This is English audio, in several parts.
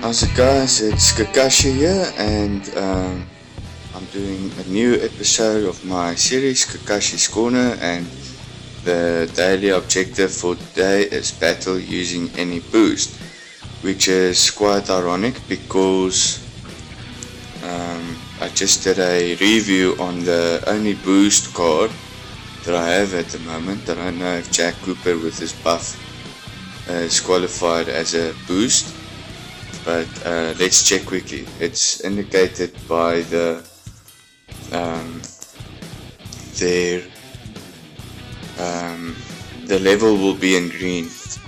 How's it guys, it's Kakashi here and I'm doing a new episode of my series KaKashi's Corner, and the daily objective for today is battle using any boost, which is quite ironic because I just did a review on the only boost card that I have at the moment. I don't know if Jack Cooper with his buff is qualified as a boost. But let's check quickly. It's indicated by the level will be in green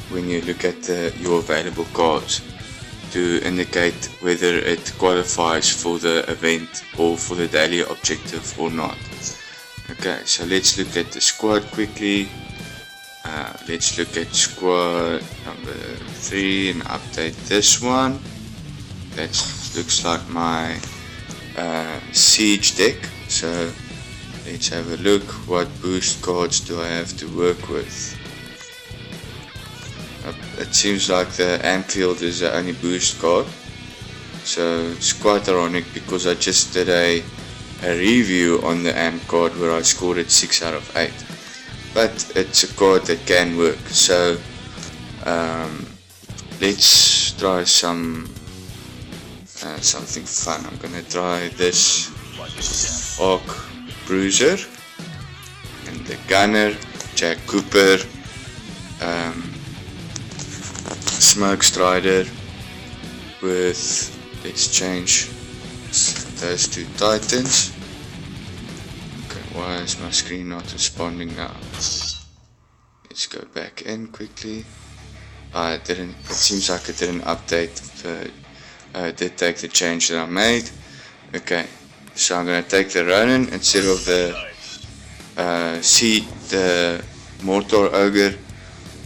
when you look at your available cards to indicate whether it qualifies for the event or for the daily objective or not. Okay, so let's look at the squad quickly. Let's look at squad number 3 and update this one. That looks like my siege deck. So let's have a look. What boost cards do I have to work with? It seems like the Anfield is the only boost card. So it's quite ironic because I just did a review on the Amp card where I scored it 6 out of 8. But it's a card that can work. So let's try something fun. I'm gonna try this Arc Bruiser and the Gunner, Jack Cooper, Smoke Strider with, let's change those two Titans. Why is my screen not responding now? Let's go back in quickly. It seems like it didn't update. I did take the change that I made. Okay, so I'm gonna take the Ronin instead of the Mortar Ogre,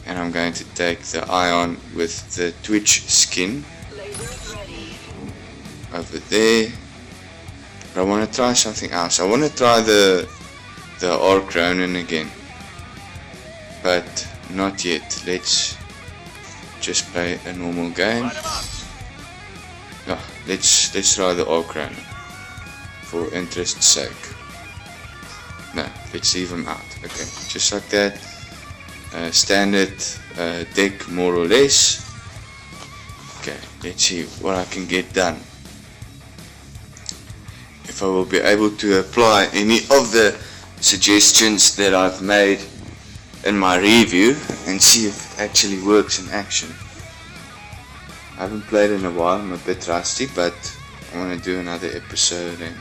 and I'm going to take the Ion with the Twitch skin over there. But I want to try something else. I want to try the Arc Ronin again, but not yet. Let's just play a normal game. No, let's try the Arc Ronin for interest's sake. No, let's leave him out. Okay, just like that. Standard deck, more or less. Okay, let's see what I can get done. If I will be able to apply any of the suggestions that I've made in my review and see if it actually works in action. I haven't played in a while, I'm a bit rusty, but I want to do another episode and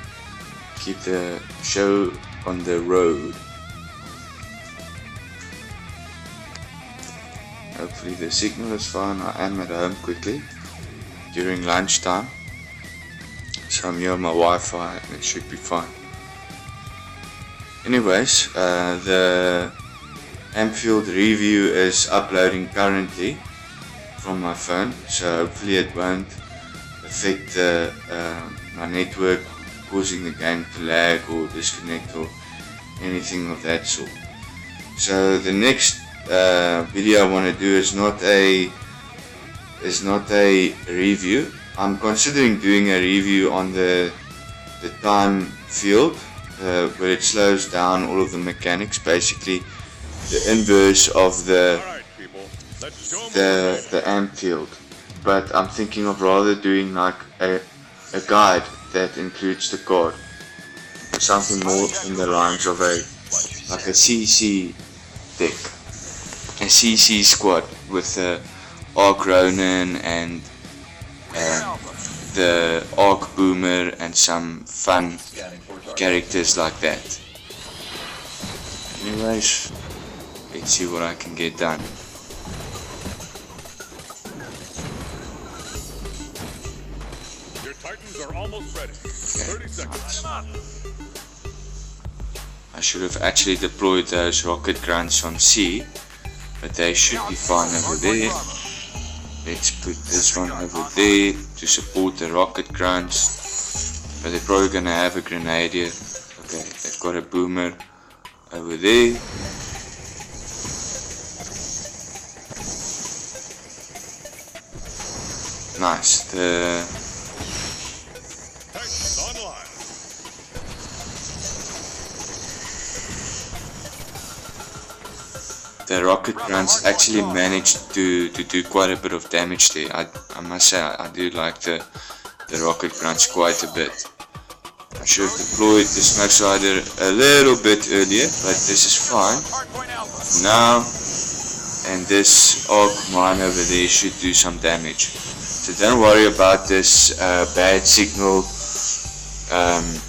keep the show on the road. Hopefully the signal is fine. I am at home quickly during lunchtime. So I'm here on my Wi-Fi and it should be fine. Anyways, the Anfield review is uploading currently from my phone, so hopefully it won't affect my network, causing the game to lag or disconnect or anything of that sort. So the next video I want to do is not a review. I'm considering doing a review on the time field, where it slows down all of the mechanics, basically the inverse of the amp field. But I'm thinking of rather doing like a guide that includes the card, something more in the lines of a CC deck, a CC squad with the Arc Ronin and the Arc Boomer and some fun characters like that. Anyways, let's see what I can get done. Your Titans are almost ready. 30 seconds. I should have actually deployed those rocket grunts on C, but they should be fine over there. Let's put this one over there to support the rocket grunts. But they're probably gonna have a grenadier. Okay, they've got a boomer over there. nice. Titans online. The rocket grunts actually managed to do quite a bit of damage there. I must say I do like the rocket grunts quite a bit. I should have deployed the smoke slider a little bit earlier, but this is fine. Now, and this arc mine over there should do some damage. So don't worry about this bad signal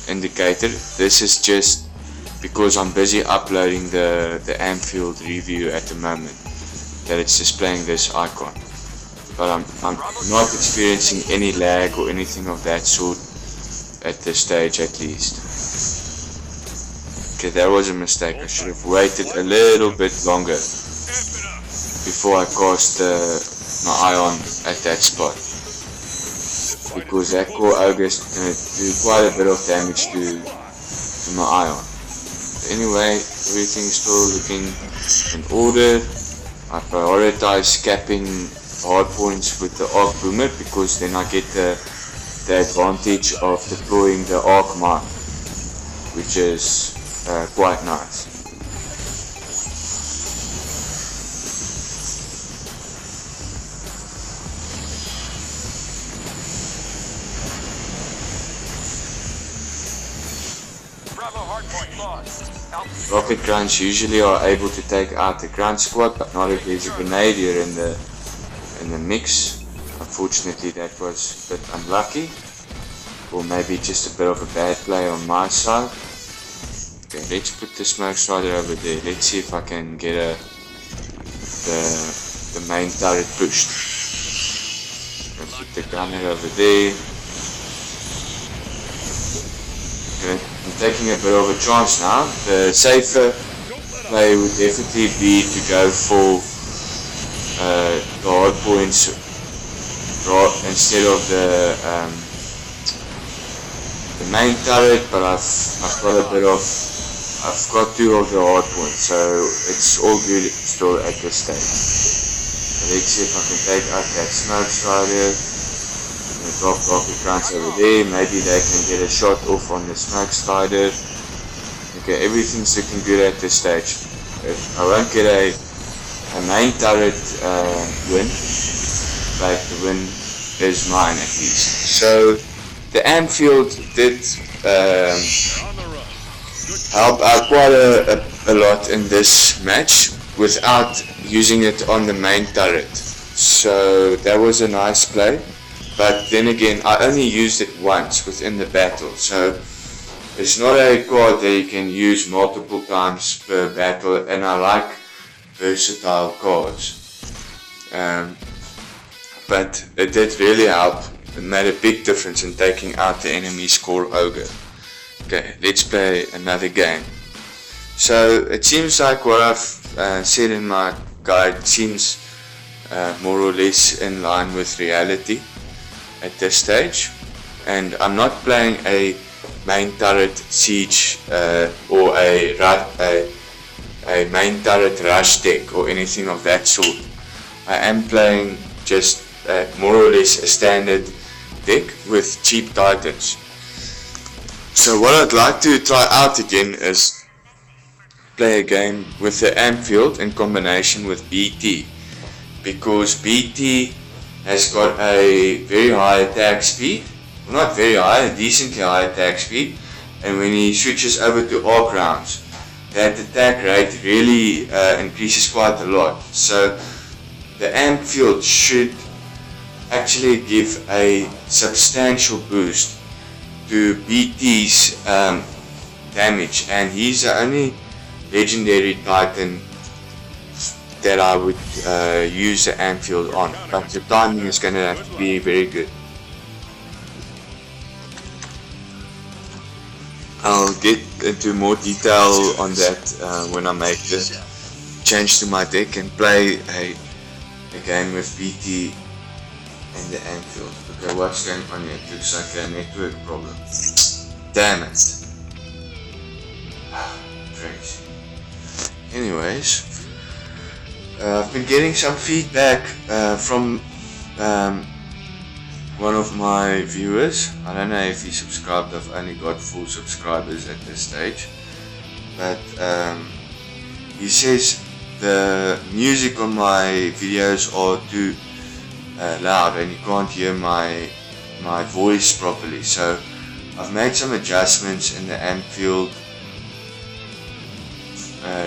indicator. This is just because I'm busy uploading the Anfield review at the moment that it's displaying this icon. But I'm not experiencing any lag or anything of that sort at this stage at least. Okay, that was a mistake. I should have waited a little bit longer before I cast my ion at that spot, because that core ogre is going to do quite a bit of damage to my ion. Anyway, everything's still looking in order. I prioritize capping hard points with the arc boomer because then I get the advantage of deploying the arc mine, which is quite nice. Rocket grunts usually are able to take out the grunt squad, but not if there's a grenadier in the mix. Unfortunately, that was a bit unlucky, or maybe just a bit of a bad play on my side. Okay, let's put the smoke strider over there. Let's see if I can get the main turret pushed. Let's put the gunner over there. Okay, I'm taking a bit of a chance now. The safer play would definitely be to go for the hard points instead of the main turret, but I've got two of the hard points, so it's all good still at this stage. So let's see if I can take out that smoke strider. Drop rocket grunts over there. Maybe they can get a shot off on the smoke strider. Okay, everything's looking good at this stage. I won't get a main turret win, but the win is mine at least. So the Anfield did help out quite a lot in this match without using it on the main turret. So that was a nice play. But then again, I only used it once within the battle, so it's not a card that you can use multiple times per battle, and I like versatile cards. But it did really help. It made a big difference in taking out the enemy's core ogre. Okay, let's play another game. So it seems like what I've said in my guide seems more or less in line with reality at this stage, and I'm not playing a main turret siege or a main turret rush deck or anything of that sort. I am playing just more or less a standard deck with cheap titans. So what I'd like to try out again is play a game with the Anfield in combination with BT, because BT has got a very high attack speed, well, not very high, a decently high attack speed, and when he switches over to arc rounds, that attack rate really increases quite a lot. So the Anfield should actually give a substantial boost to BT's damage, and he's the only legendary titan that I would use the Anfield on, but the timing is going to have to be very good. I'll get into more detail on that when I make the change to my deck and play a game with BT and the Anfield. Okay, what's going on here? It looks like a network problem. Damn it. Crazy. Anyways, I've been getting some feedback from one of my viewers, I don't know if he subscribed, I've only got 4 subscribers at this stage, but he says the music on my videos are too loud and you can't hear my voice properly. So I've made some adjustments in the amp field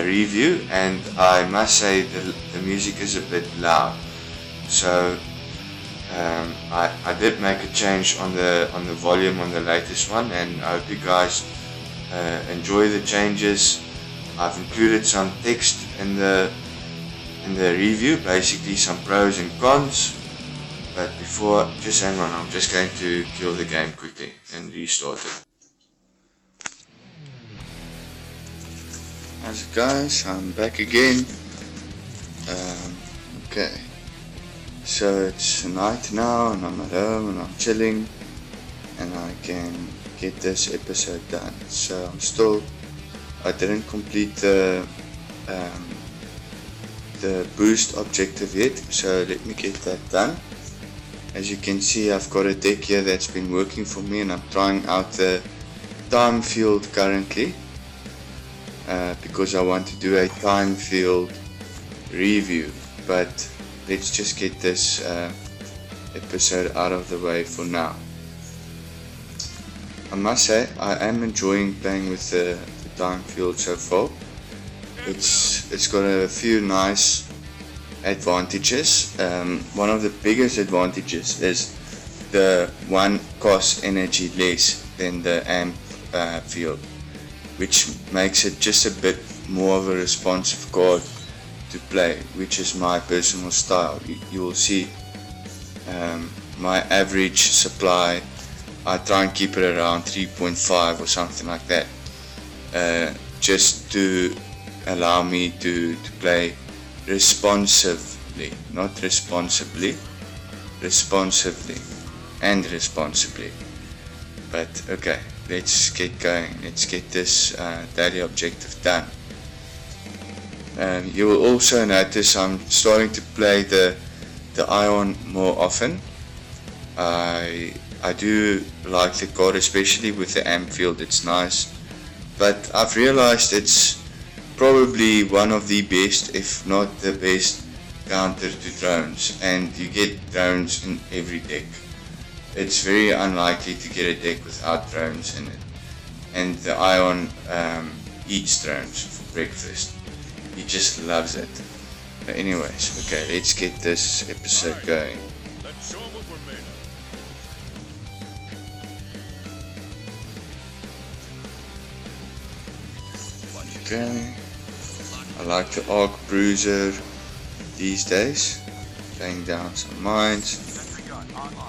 review, and I must say the music is a bit loud. So I did make a change on the volume on the latest one, and I hope you guys enjoy the changes. I've included some text in the review, basically some pros and cons. But before, just hang on, I'm just going to kill the game quickly and restart it. How's it guys, I'm back again. Okay, so it's night now and I'm at home and I'm chilling and I can get this episode done. So I didn't complete the boost objective yet, so let me get that done. As you can see, I've got a deck here that's been working for me, and I'm trying out the time field currently because I want to do a time field review. But let's just get this episode out of the way for now. I must say I am enjoying playing with the time field so far. It's got a few nice advantages. One of the biggest advantages is the one costs energy less than the amp field, which makes it just a bit more of a responsive card to play, which is my personal style. You will see my average supply, I try and keep it around 3.5 or something like that, just to allow me to play responsively, not responsibly, responsively and responsibly. But okay, let's get going. Let's get this daily objective done. You will also notice I'm starting to play the Ion more often. I do like the card, especially with the amp field. It's nice, but I've realized it's probably one of the best, if not the best, counter to drones, and you get drones in every deck. It's very unlikely to get a deck without drones in it, and the Ion eats drones for breakfast. He just loves it. But anyways, okay, let's get this episode going. Let's show 'em what we're made of. Okay, I like the Arc Bruiser these days, laying down some mines.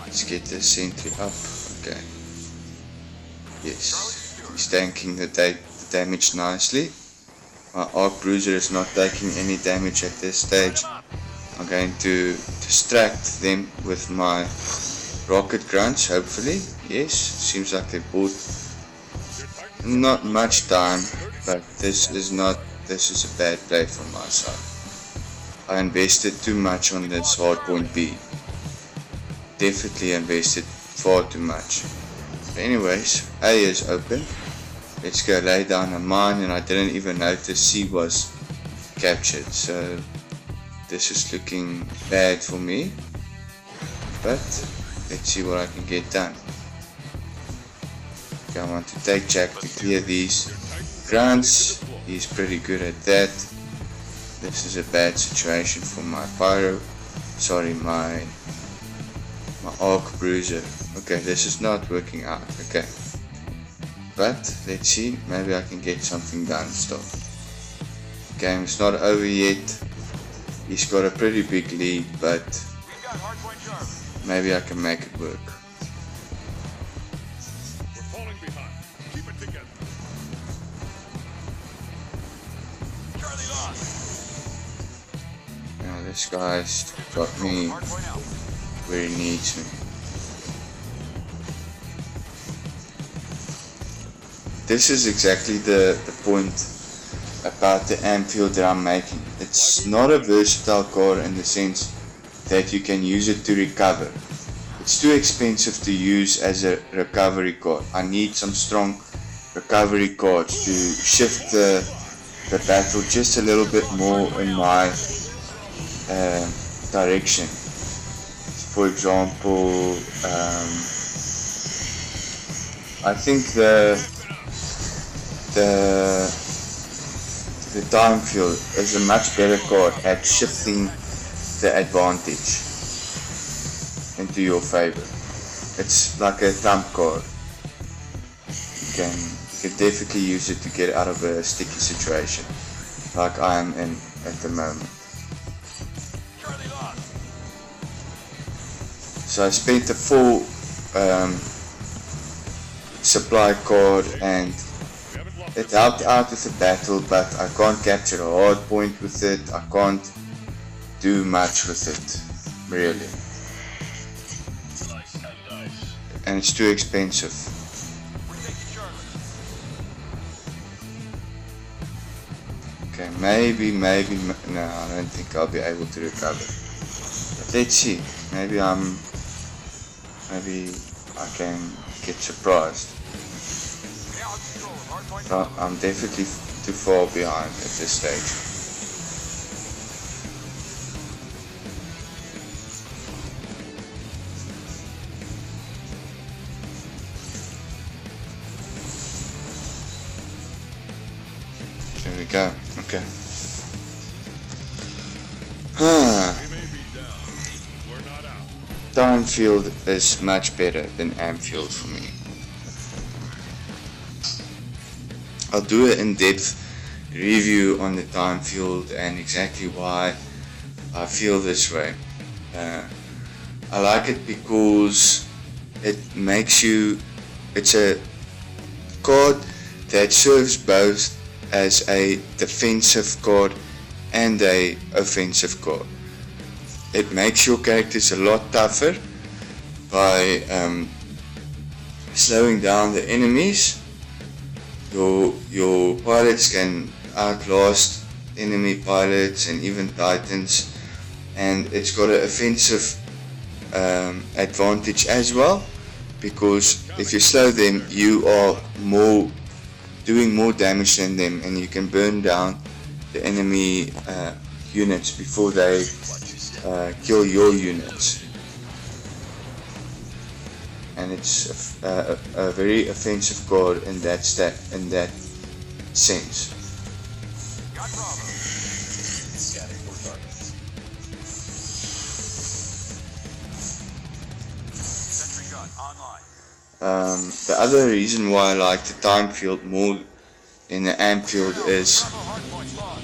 Let's get the sentry up. Okay, yes, he's tanking the damage nicely. My Arc Bruiser is not taking any damage at this stage. I'm going to distract them with my rocket grunts, hopefully. Yes, seems like they bought not much time, but this is a bad play from my side. I invested too much on this hardpoint B. Definitely invested far too much. But anyways, A is open. Let's go lay down a mine, and I didn't even notice C was captured, so this is looking bad for me, but let's see what I can get done. Okay, I want to take Jack to clear these grunts. He's pretty good at that. This is a bad situation for my pyro, sorry, my Arc Bruiser. Okay, this is not working out. Okay, but let's see, maybe I can get something done still. Game's not over yet. He's got a pretty big lead, but maybe I can make it work. We're falling behind. Keep it together. Charlie lost. Now this guy's got me where he needs me. This is exactly the point about the amp field that I'm making. It's not a versatile card in the sense that you can use it to recover. it's too expensive to use as a recovery card. I need some strong recovery cards to shift the battle just a little bit more in my direction. For example, I think the time field is a much better card at shifting the advantage into your favor. It's like a trump card. You can definitely use it to get out of a sticky situation like I am in at the moment. So I spent a full supply card and it helped out with the battle, but I can't capture a hard point with it. I can't do much with it, really. And it's too expensive. Okay, maybe, no, I don't think I'll be able to recover. But let's see, maybe I can get surprised. I'm definitely too far behind at this stage. There we go. Okay. Time field is much better than amp field for me. I'll do an in-depth review on the time field and exactly why I feel this way. I like it because it makes you, it's a card that serves both as a defensive card and a offensive card. It makes your characters a lot tougher by slowing down the enemies. Your pilots can outlast enemy pilots and even titans, and it's got an offensive advantage as well, because if you slow them, you are doing more damage than them, and you can burn down the enemy units before they kill your units. And it's a very offensive card in that sense. The other reason why I like the time field more than the amp field is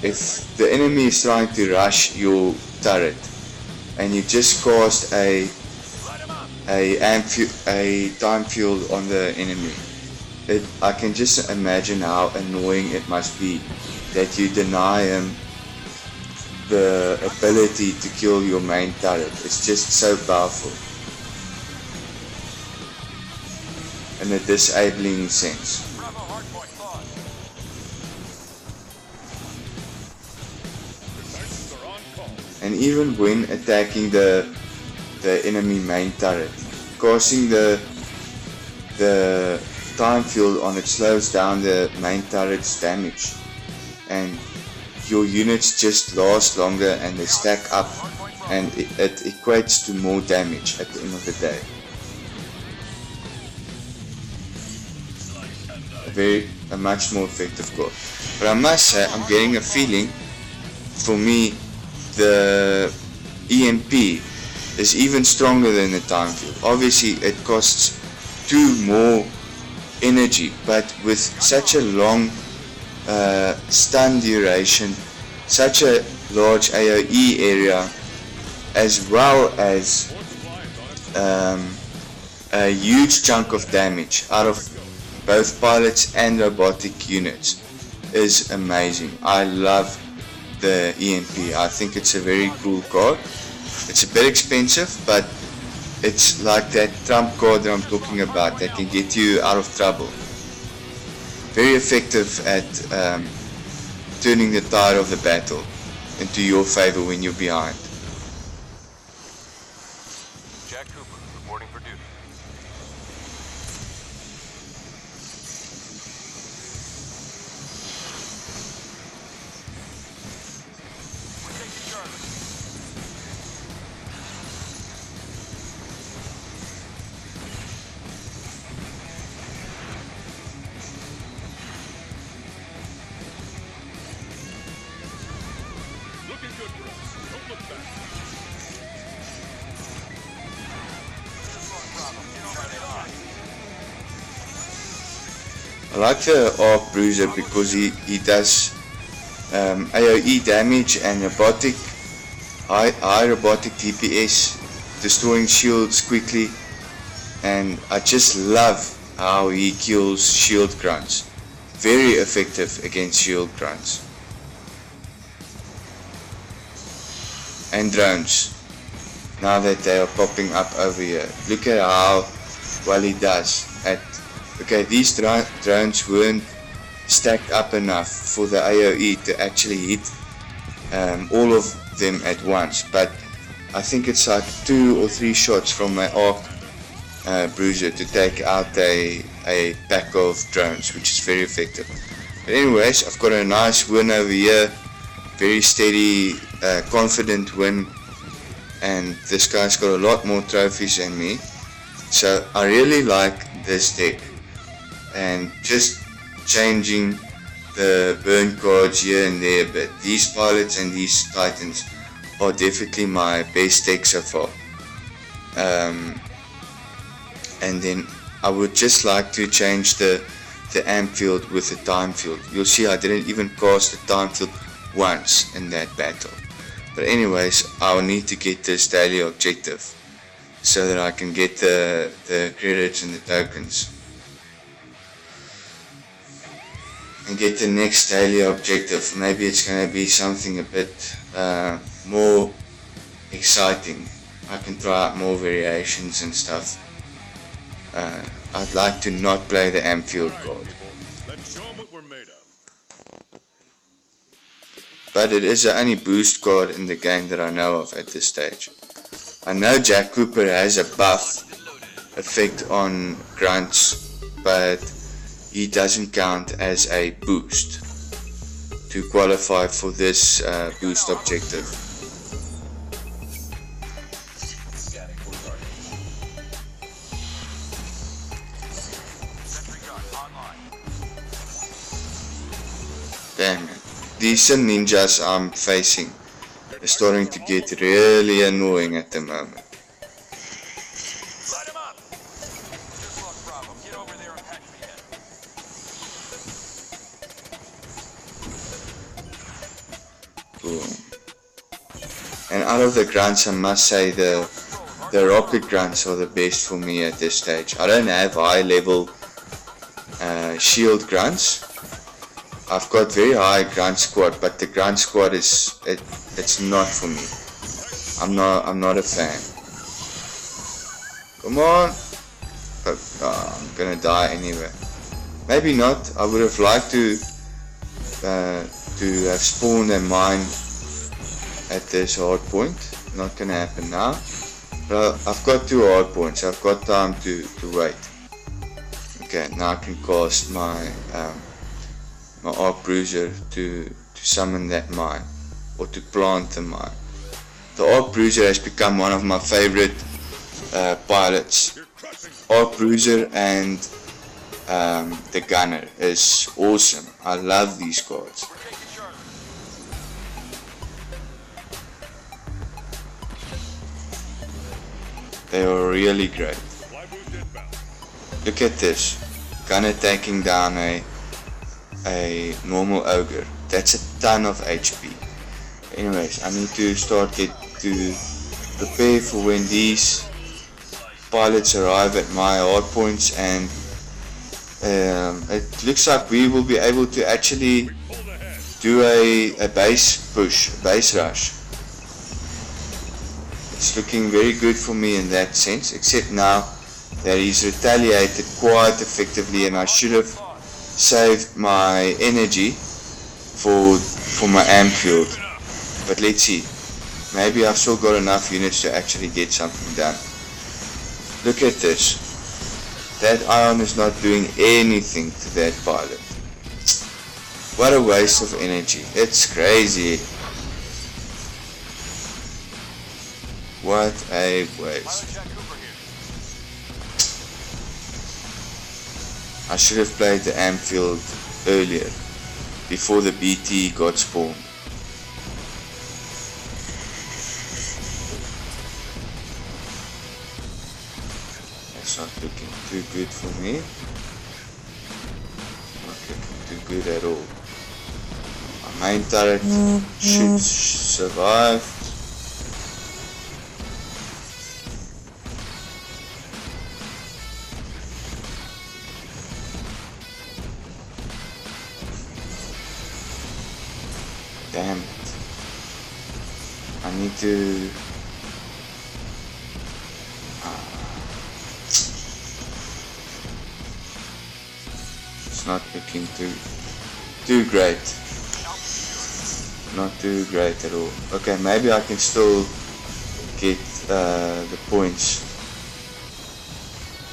if the enemy is trying to rush your turret and you just cast a time field on the enemy, I can just imagine how annoying it must be that you deny him the ability to kill your main turret. It's just so powerful in a disabling sense. And even when attacking the enemy main turret, casting the time field on it slows down the main turret's damage, and your units just last longer and they stack up, and it equates to more damage at the end of the day. A much more effective card. But I must say, I'm getting a feeling, for me, the EMP is even stronger than the time field. Obviously it costs 2 more energy, but with such a long stun duration, such a large AoE area, as well as a huge chunk of damage out of both pilots and robotic units, is amazing. I love the EMP. I think it's a very cool card. It's a bit expensive, but it's like that trump card that I'm talking about that can get you out of trouble. Very effective at turning the tide of the battle into your favor when you're behind. Jack Cooper, Reporting for duty. We're taking Charlie. Looking good for us. Don't look back. I like the Arc Bruiser because he does AoE damage and high robotic DPS, destroying shields quickly, and I just love how he kills shield grunts. Very effective against shield grunts. And drones, now that they are popping up over here. Look at how well he does at... Okay, these drones weren't stacked up enough for the AoE to actually hit all of them at once, but I think it's like 2 or 3 shots from my Arc Bruiser to take out a pack of drones, which is very effective. But anyways, I've got a nice win over here, very steady, confident win, and this guy's got a lot more trophies than me, so I really like this deck. And just changing the burn cards here and there, but these pilots and these titans are definitely my best deck so far. And then I would just like to change the amp field with the time field. You'll see I didn't even cast the time field once in that battle. But anyways, I'll need to get this daily objective so that I can get the credits and the tokens. And get the next daily objective. Maybe it's going to be something a bit more exciting. I can try out more variations and stuff. I'd like to not play the Ampfield card. Let's show 'em what we're made of. But it is the only boost card in the game that I know of at this stage. I know Jack Cooper has a buff effect on grunts, but he doesn't count as a boost to qualify for this boost objective. Damn, these ninjas I'm facing are starting to get really annoying at the moment. And out of the grunts, I must say the rocket grunts are the best for me at this stage. I don't have high level shield grunts. I've got very high grunt squad, but the grunt squad it's not for me. I'm not a fan. Come on. Oh, I'm gonna die anyway. Maybe not. I would have liked to have spawned a mine at this hard point. Not gonna happen now. But I've got 2 hard points. I've got time to wait. Okay, now I can cast my my Arc Bruiser to summon that mine, or to plant the mine. The Arc Bruiser has become one of my favorite pilots. Arc Bruiser and the Gunner is awesome. I love these cards. They are really great. Look at this. Gunner taking down a normal ogre. That's a ton of HP. Anyways, I need to start to prepare for when these pilots arrive at my hard points, and it looks like we will be able to actually do a base push, a base rush. It's looking very good for me in that sense, except now that he's retaliated quite effectively, and I should have saved my energy for my amp field. But let's see, maybe I've still got enough units to actually get something done. Look at this. That ion is not doing anything to that pilot. What a waste of energy. It's crazy. What a waste. I should have played the Ampfield earlier, before the BT got spawned. That's not looking too good for me. Not looking too good at all. My main turret should survive. Damn it. I need to... It's not looking too great. Not too great at all. Okay, maybe I can still get the points.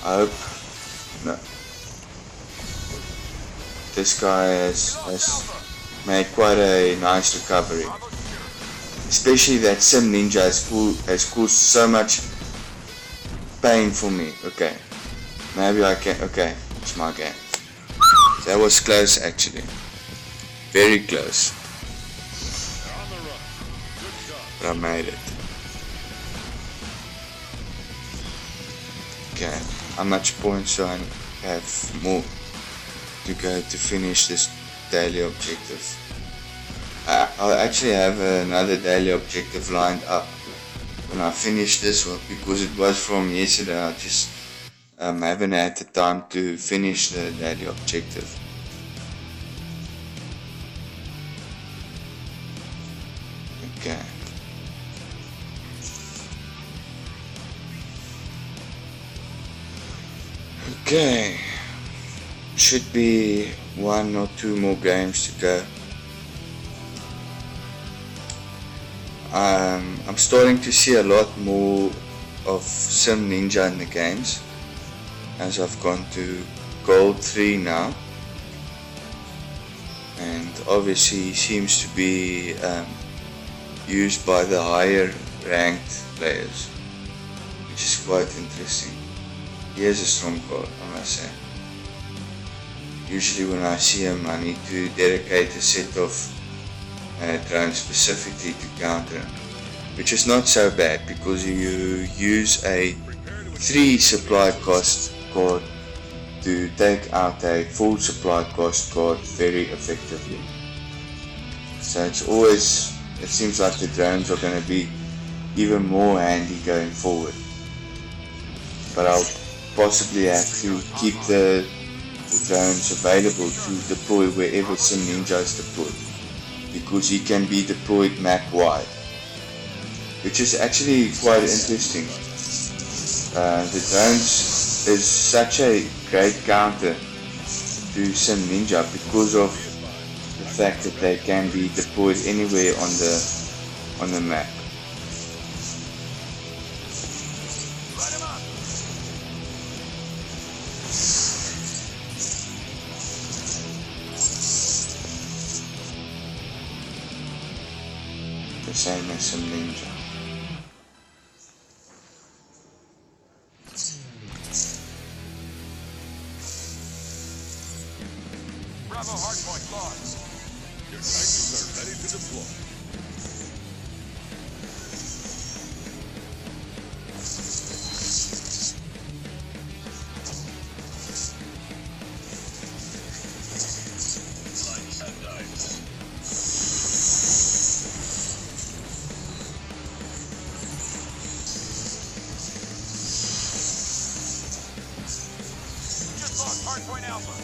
I hope... No. This guy has made quite a nice recovery. Especially that Sim Ninja has caused so much pain for me. Okay. Maybe I can... Okay, it's my game. That was close actually. Very close. But I made it. Okay. How much points do I have more to go to finish this daily objective? I'll actually have another daily objective lined up when I finish this one, because it was from yesterday. I just haven't had the time to finish the daily objective. Okay. Okay. Should be 1 or 2 more games to go. I'm starting to see a lot more of Sim Ninja in the games, as I've gone to Gold 3 now, and obviously he seems to be used by the higher ranked players, which is quite interesting. He has a strong card, I must say. Usually when I see him, I need to dedicate a set of drones specifically to counter him, which is not so bad, because you use a 3 supply cost card to take out a full supply cost card very effectively. So it's always, it seems like the drones are going to be even more handy going forward, but I'll possibly have to keep the drones available to deploy wherever Sim Ninja is deployed, because he can be deployed map wide, which is actually quite interesting. The drones is such a great counter to Sim Ninja because of the fact that they can be deployed anywhere on the map. The same as Sim Ninja. Bravo hardpoint lost. Your Titans are ready to deploy. Lights have died. Just lost hardpoint alpha.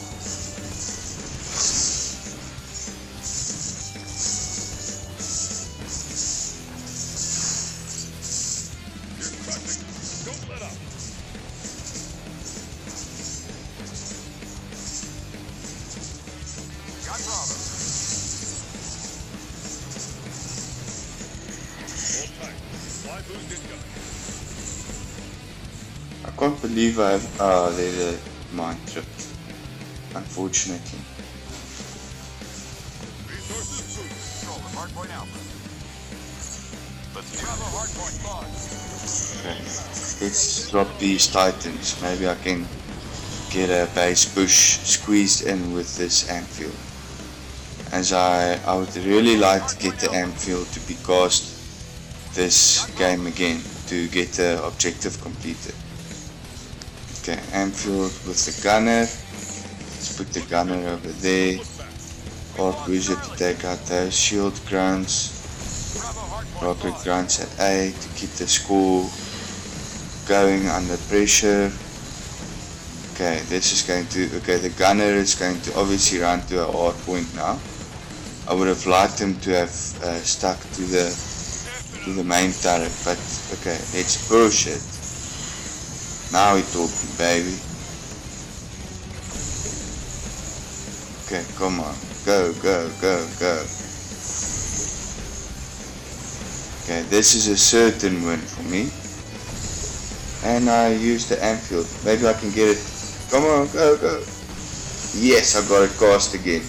Don't let up. Got Bravo. Hold tight. Supply boost incoming. I can't believe I have, there's a mine trip, unfortunately. Resources boost. Control the hardpoint alpha. Let's do the hardpoint launch. Okay, let's drop these titans. Maybe I can get a base push squeezed in with this amphield. As I would really like to get the amphield to be cast this game again to get the objective completed. Okay, amphield with the gunner. Let's put the gunner over there. Arc Bruiser to take out those shield grunts. Rocket grunts at A to keep the score going under pressure. Okay, this is going to, the gunner is going to obviously run to a hard point now. I would have liked him to have stuck to the main turret, but okay, let's push it. Now we're talking, baby. Okay, come on, go, go, go, go. Okay, this is a certain win for me. And I use the amphield. Maybe I can get it. Come on, go, go. Yes, I got it cast again.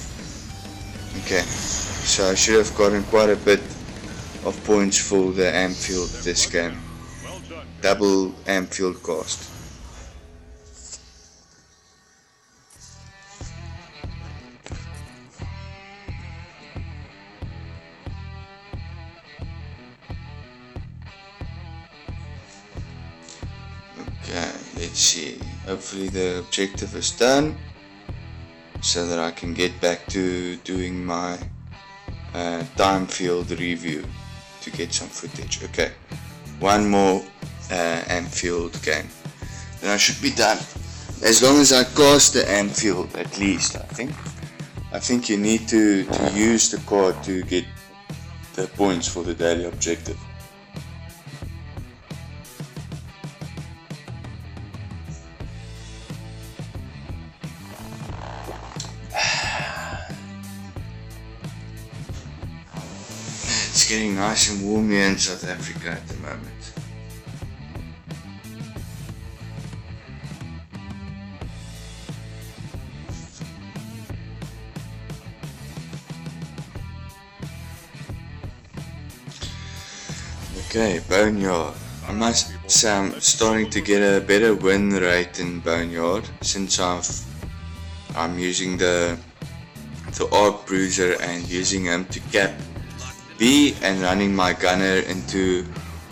Okay, so I should have gotten quite a bit of points for the amphield this game. Well done. Double amphield cast. Okay, let's see. Hopefully the objective is done so that I can get back to doing my time field review to get some footage. Okay, one more amphield game, then I should be done. As long as I cast the amphield, at least. I think you need to use the card to get the points for the daily objective. It's getting nice and warm here in South Africa at the moment. Okay, Boneyard. I must say I'm starting to get a better win rate in Boneyard since I'm using the Arc Bruiser and using him to cap B and running my gunner into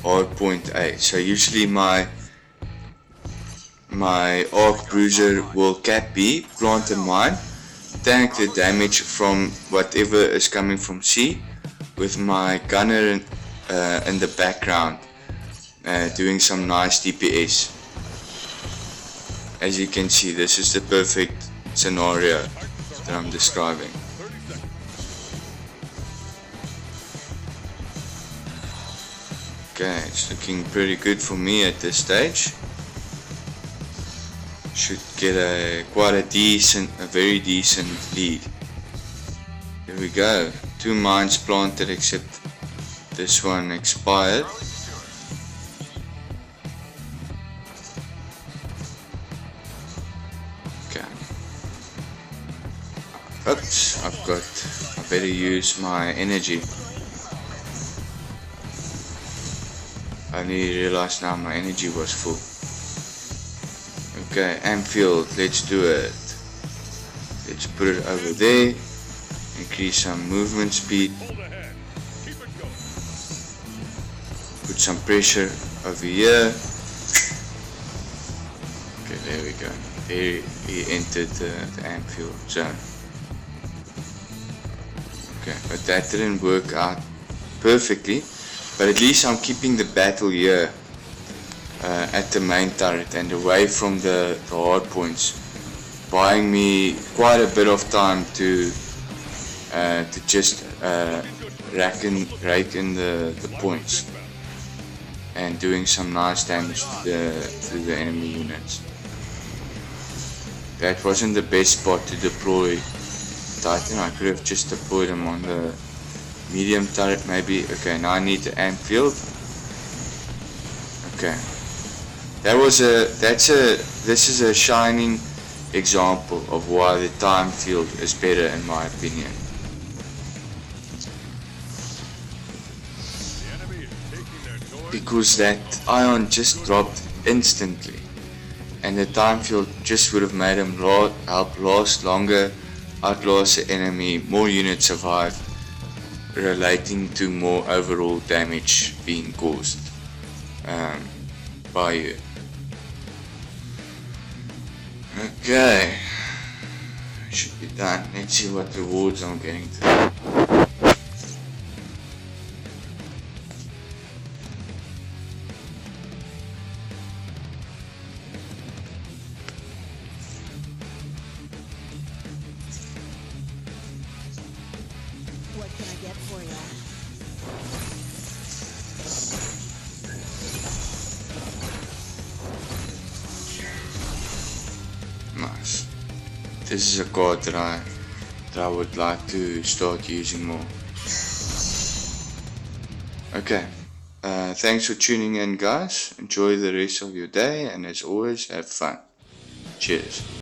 hard point A. So usually my Arc Bruiser will cap B, plant a mine, tank the damage from whatever is coming from C, with my gunner in the background doing some nice DPS. As you can see, this is the perfect scenario that I'm describing. Okay, it's looking pretty good for me at this stage. Should get a very decent lead. Here we go. 2 mines planted, except this one expired. Okay. Oops, I better use my energy. I only realized now my energy was full. Okay, amphield, let's do it. Let's put it over there. Increase some movement speed. Put some pressure over here. Okay, there we go. There he entered the amphield zone. Okay, but that didn't work out perfectly. But at least I'm keeping the battle here at the main turret and away from the hard points, buying me quite a bit of time to just rake in the points and doing some nice damage to the enemy units. That wasn't the best spot to deploy Titan. I could have just deployed him on the medium turret maybe. Okay, now I need the amphield. Okay, This is a shining example of why the time field is better in my opinion. The enemy is taking their doors. Because that ion just dropped instantly, and the time field just would have made him help last longer, outlast the enemy, more units survive, relating to more overall damage being caused by you. Okay, should be done. Let's see what rewards I'm getting to. What can I get for you? Nice. This is a card that I would like to start using more. Okay. Thanks for tuning in, guys. Enjoy the rest of your day, and as always, have fun. Cheers.